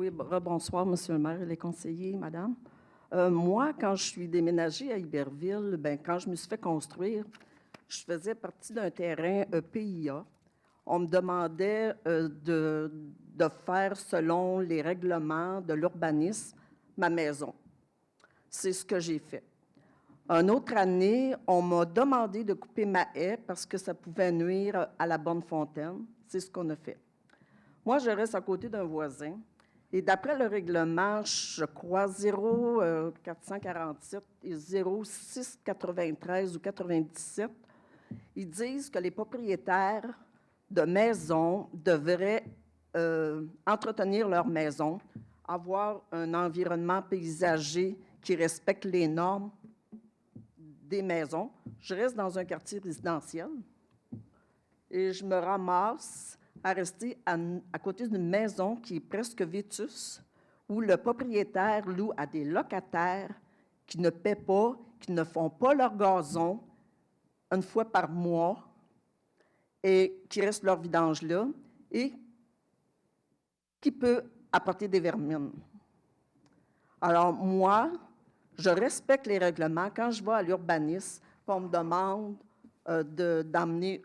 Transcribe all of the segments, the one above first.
Oui, rebonsoir, Monsieur le maire et les conseillers, madame. Moi, quand je suis déménagée à Iberville, ben, quand je me suis fait construire, je faisais partie d'un terrain PIA. On me demandait de faire, selon les règlements de l'urbanisme, ma maison. C'est ce que j'ai fait. Une autre année, on m'a demandé de couper ma haie parce que ça pouvait nuire à la bonne fontaine. C'est ce qu'on a fait. Moi, je reste à côté d'un voisin. Et d'après le règlement, je crois 0,447 et 0,693 ou 97, ils disent que les propriétaires de maisons devraient entretenir leur maison, avoir un environnement paysager qui respecte les normes des maisons. Je reste dans un quartier résidentiel et je me ramasse à rester à côté d'une maison qui est presque vétuste, où le propriétaire loue à des locataires qui ne paient pas, qui ne font pas leur gazon une fois par mois et qui restent leur vidange là et qui peut apporter des vermines. Alors moi, je respecte les règlements. Quand je vais à l'urbanisme, on me demande d'amener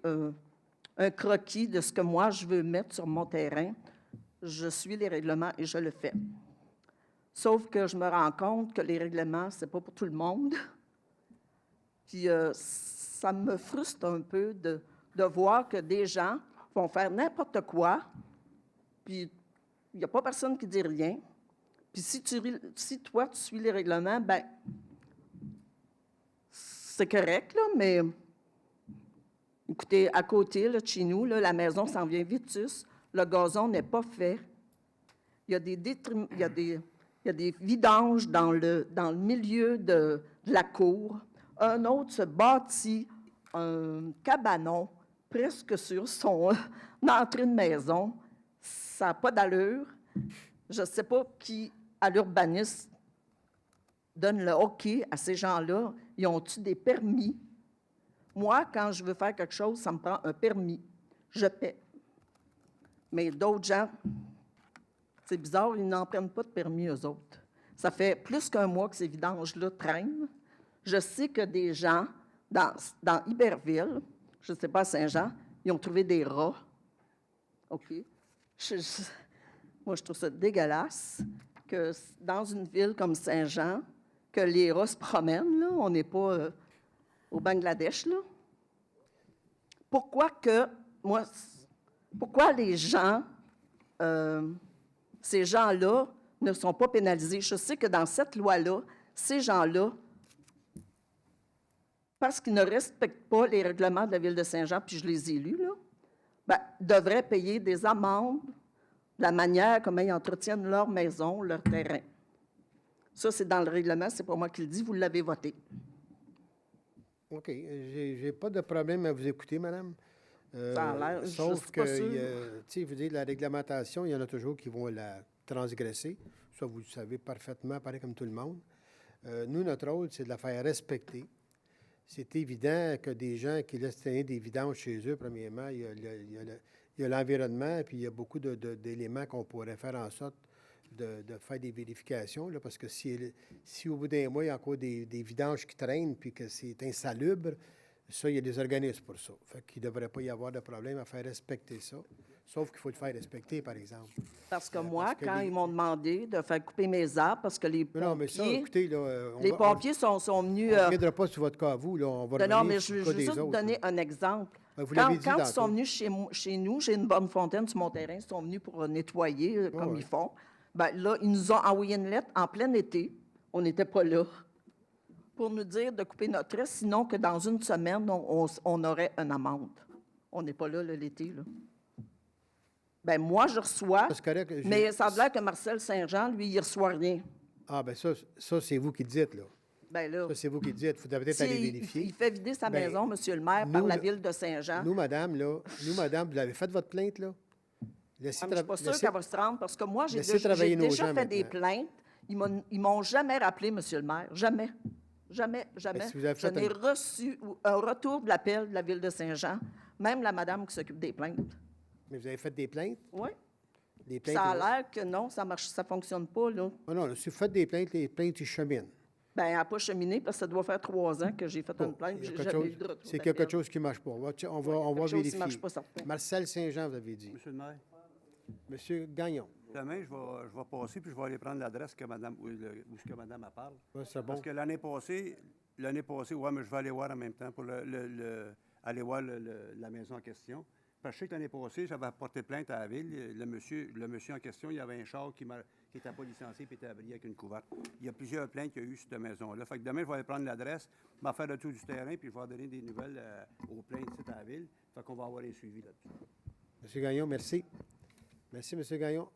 un croquis de ce que moi, je veux mettre sur mon terrain. Je suis les règlements et je le fais. Sauf que je me rends compte que les règlements, ce n'est pas pour tout le monde. Puis ça me frustre un peu de voir que des gens vont faire n'importe quoi, puis il n'y a pas personne qui dit rien. Puis si toi, tu suis les règlements, ben c'est correct, là, mais écoutez, à côté, là, de chez nous, là, la maison s'en vient vétuste, le gazon n'est pas fait. Il y a des vidanges dans le milieu de la cour. Un autre se bâtit un cabanon presque sur son entrée de maison. Ça n'a pas d'allure. Je ne sais pas qui, à l'urbanisme, donne le OK à ces gens-là. Ils ont-ils des permis? Moi, quand je veux faire quelque chose, ça me prend un permis. Je paie. Mais d'autres gens, c'est bizarre, ils n'en prennent pas de permis, eux autres. Ça fait plus qu'un mois que ces vidanges-là traînent. Je sais que des gens, dans Iberville, je ne sais pas, à Saint-Jean, ils ont trouvé des rats. OK? Moi, je trouve ça dégueulasse que dans une ville comme Saint-Jean, que les rats se promènent, là. On n'est pas au Bangladesh, là. Pourquoi les gens, ces gens-là, ne sont pas pénalisés? Je sais que dans cette loi-là, ces gens-là, parce qu'ils ne respectent pas les règlements de la Ville de Saint-Jean, puis je les ai lus, là, ben, devraient payer des amendes de la manière comment ils entretiennent leur maison, leur terrain. Ça, c'est dans le règlement, c'est pas moi qui le dis, vous l'avez voté. OK. J'ai pas de problème à vous écouter, madame. Ça a l'air, sauf que, tu sais, vous dites la réglementation, il y en a toujours qui vont la transgresser. Ça, vous le savez parfaitement, pareil comme tout le monde. Nous, notre rôle, c'est de la faire respecter. C'est évident que des gens qui laissent traîner des vidanges chez eux, premièrement, il y a l'environnement, puis il y a beaucoup d'éléments qu'on pourrait faire en sorte de faire des vérifications, là, parce que si au bout d'un mois, il y a encore des vidanges qui traînent, puis que c'est insalubre, ça, il y a des organismes pour ça. Fait qu'il ne devrait pas y avoir de problème à faire respecter ça. Sauf qu'il faut le faire respecter, par exemple. Parce que moi, quand ils m'ont demandé de faire couper mes arbres, parce que les pompiers... Non, mais ça, écoutez, là... les pompiers sont venus... On ne reviendra pas sur votre cas à vous, là. On va non, mais je veux juste vous donner un exemple. Vous l'avez dit quand ils sont venus chez nous, j'ai une bonne fontaine sur mon terrain, ils sont venus pour nettoyer comme ils font. Bien, là, ils nous ont envoyé une lettre en plein été. On n'était pas là. Pour nous dire de couper notre reste, sinon que dans une semaine, on aurait une amende. On n'est pas là l'été, là. Bien, moi, je reçois, mais ça a l'air que Marcel Saint-Jean, lui, il ne reçoit rien. Ah, bien ça c'est vous qui le dites, là. Bien là. Ça, c'est vous qui le dites. Il faut peut-être aller vérifier. Il fait vider sa maison, Monsieur le maire, par la Ville de Saint-Jean. Nous, madame, vous l'avez fait votre plainte, là? Je ne suis pas sûre qu'elle va se rendre, parce que moi, j'ai déjà fait des plaintes. Ils ne m'ont jamais rappelé, Monsieur le maire. Jamais. Jamais, jamais. Je n'ai reçu un retour de l'appel de la Ville de Saint-Jean, même la madame qui s'occupe des plaintes. Mais vous avez fait des plaintes? Oui. Des plaintes. Ça a l'air que non, ça marche, ça fonctionne pas, là. Ah non, si vous faites des plaintes, les plaintes, ils cheminent. Ben, elle n'a pas cheminé parce que ça doit faire 3 ans que j'ai fait une plainte. Il y a J'ai quelque jamais chose- eu de retour C'est quelque d'appel. chose qui ne marche pas. On va quelque chose qui vérifier. marche pas, certain. Marcel Saint-Jean, vous avez dit. Monsieur le maire, Monsieur Gagnon. demain, je vais passer puis je vais aller prendre l'adresse que madame, où ce que madame elle parle. Ouais, c'est bon. Parce que l'année passée, ouais, mais je vais aller voir en même temps pour aller voir la maison en question. Parce que je sais que l'année passée, j'avais porté plainte à la ville. Le monsieur en question, il y avait un char qui n'était pas licencié et était abri avec une couverte. Il y a plusieurs plaintes qu'il y a eu sur cette maison-là. Fait que demain, je vais aller prendre l'adresse, m'en faire le tour du terrain, puis je vais donner des nouvelles aux plaintes ici à la ville. Fait qu'on va avoir un suivi là-dessus. Monsieur Gagnon, merci. Merci, Monsieur Gagnon.